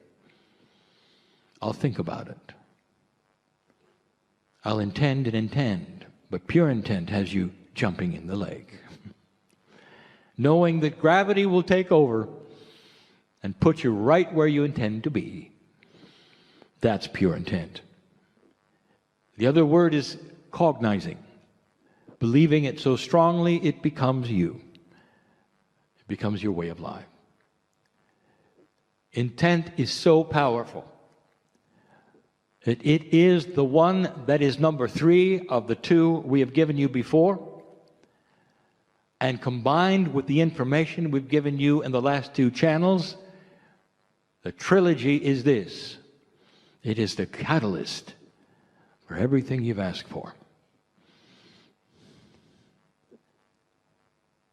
I'll think about it. I'll intend and intend, but pure intent has you jumping in the lake. Knowing that gravity will take over and put you right where you intend to be. That's pure intent. The other word is cognizing. Believing it so strongly, it becomes you. It becomes your way of life. Intent is so powerful that it is the one that is number 3 of the 2 we have given you before. And combined with the information we've given you in the last 2 channels, the trilogy is this. It is the catalyst for everything you've asked for.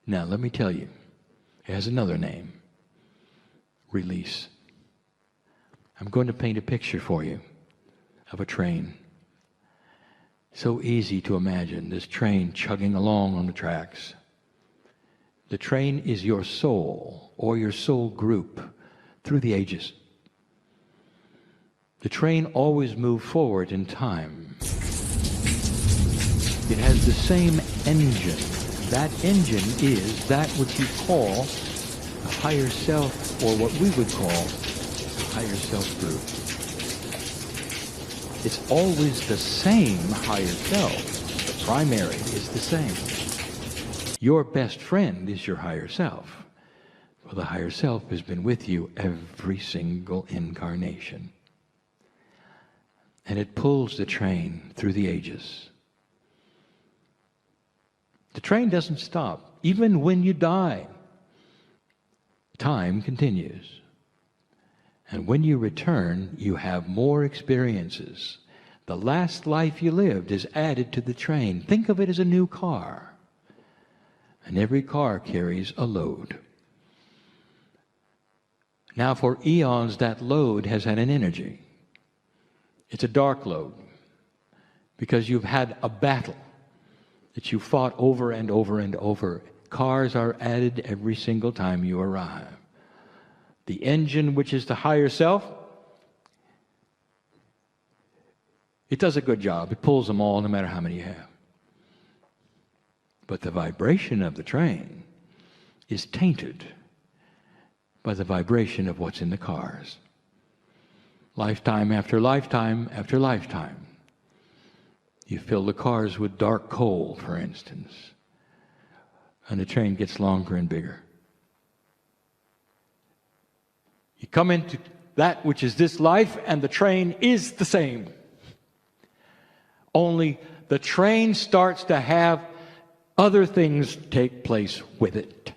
Now, let me tell you, it has another name. Release. I'm going to paint a picture for you of a train. So easy to imagine this train chugging along on the tracks. The train is your soul, or your soul group, through the ages. The train always moves forward in time. It has the same engine. That engine is that which you call the higher self, or what we would call the higher self group. It's always the same higher self. The primary is the same. Your best friend is your higher self. Well, the higher self has been with you every single incarnation. And it pulls the train through the ages. The train doesn't stop. Even when you die, time continues. And when you return, you have more experiences. The last life you lived is added to the train. Think of it as a new car. And every car carries a load. Now for eons, that load has had an energy. It's a dark load because you've had a battle that you fought over and over and over. Cars are added every single time you arrive. The engine, which is the higher self, it does a good job. It pulls them all, no matter how many you have. But the vibration of the train is tainted by the vibration of what's in the cars. Lifetime after lifetime after lifetime. You fill the cars with dark coal, for instance, and the train gets longer and bigger. You come into that which is this life, and the train is the same. Only the train starts to have other things take place with it.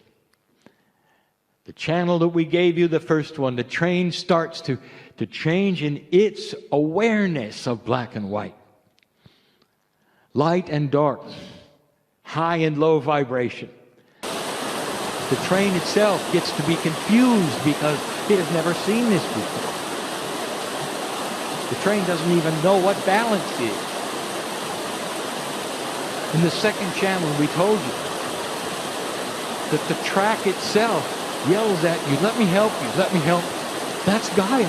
The channel that we gave you, the first one, the train starts to change in its awareness of black and white. Light and dark, high and low vibration. The train itself gets to be confused because it has never seen this before. The train doesn't even know what balance is. In the second channel, we told you that the track itself yells at you, let me help you, let me help you. That's Gaia.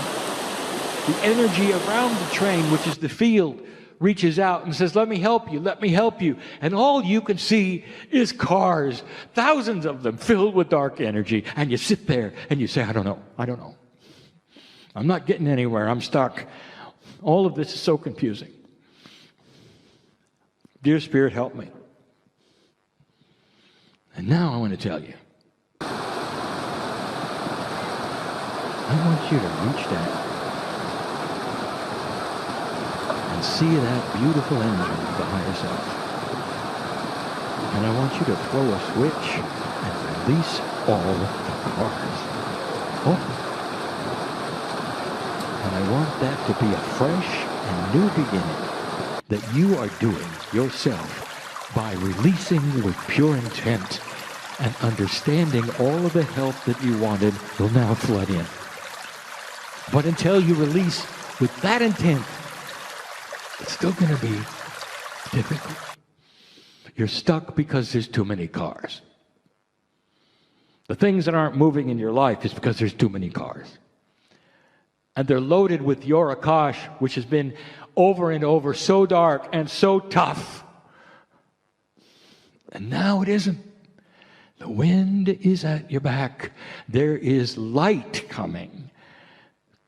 The energy around the train, which is the field, reaches out and says, let me help you, let me help you. And all you can see is cars, thousands of them filled with dark energy. And you sit there and you say, I don't know. I'm not getting anywhere, I'm stuck. All of this is so confusing. Dear Spirit, help me. And now I want to tell you, I want you to reach down and see that beautiful engine of the higher self. And I want you to throw a switch and release all the cars. Oh. And I want that to be a fresh and new beginning that you are doing yourself by releasing with pure intent and understanding all of the help that you wanted will now flood in. But until you release with that intent, It's still going to be difficult. You're stuck because there's too many cars. The things that aren't moving in your life is because there's too many cars. And they're loaded with your Akash, which has been over and over so dark and so tough. And now it isn't. The wind is at your back. There is light coming.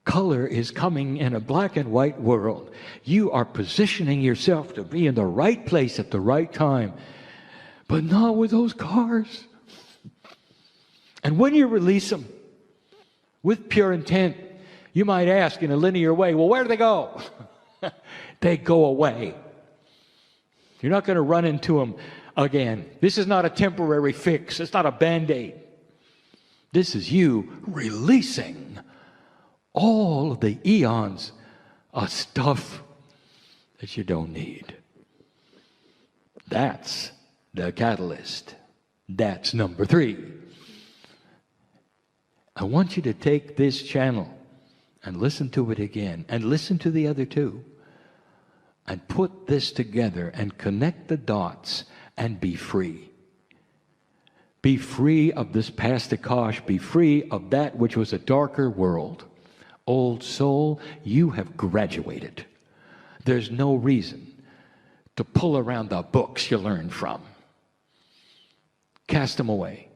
Color is coming in a black and white world. You are positioning yourself to be in the right place at the right time, but not with those cars. And when you release them with pure intent, you might ask in a linear way, well, where do they go? They go away. You're not going to run into them again. This is not a temporary fix. It's not a Band-Aid. This is you releasing all of the eons of stuff that you don't need. That's the catalyst. That's number 3. I want you to take this channel and listen to it again, and listen to the other 2, and put this together and connect the dots and be free. Be free of this past Akash. Be free of that which was a darker world. Old soul, you have graduated. There's no reason to pull around the books you learned from. Cast them away.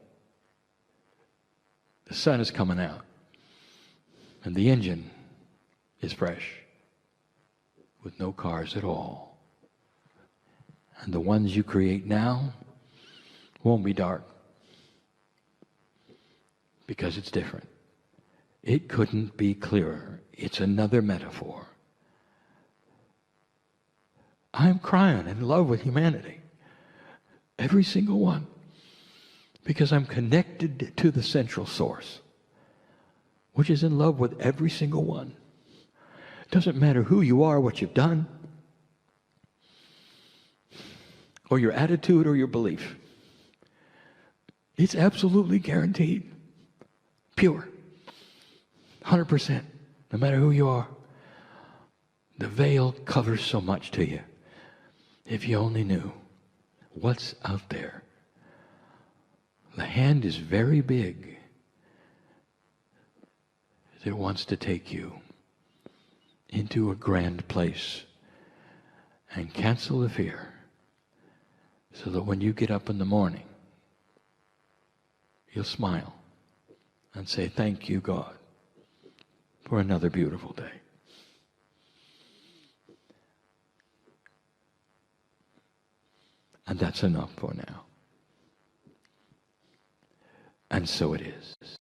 The sun is coming out, and the engine is fresh, with no cars at all. And the ones you create now won't be dark, because it's different. It couldn't be clearer. It's another metaphor. I'm Kryon, in love with humanity. Every single one. Because I'm connected to the central source, which is in love with every single one. It doesn't matter who you are, what you've done, or your attitude or your belief. It's absolutely guaranteed. Pure. 100%. No matter who you are. The veil covers so much to you. If you only knew what's out there. The hand is very big. It wants to take you into a grand place and cancel the fear, so that when you get up in the morning, you'll smile and say, thank you, God, for another beautiful day. And that's enough for now. And so it is.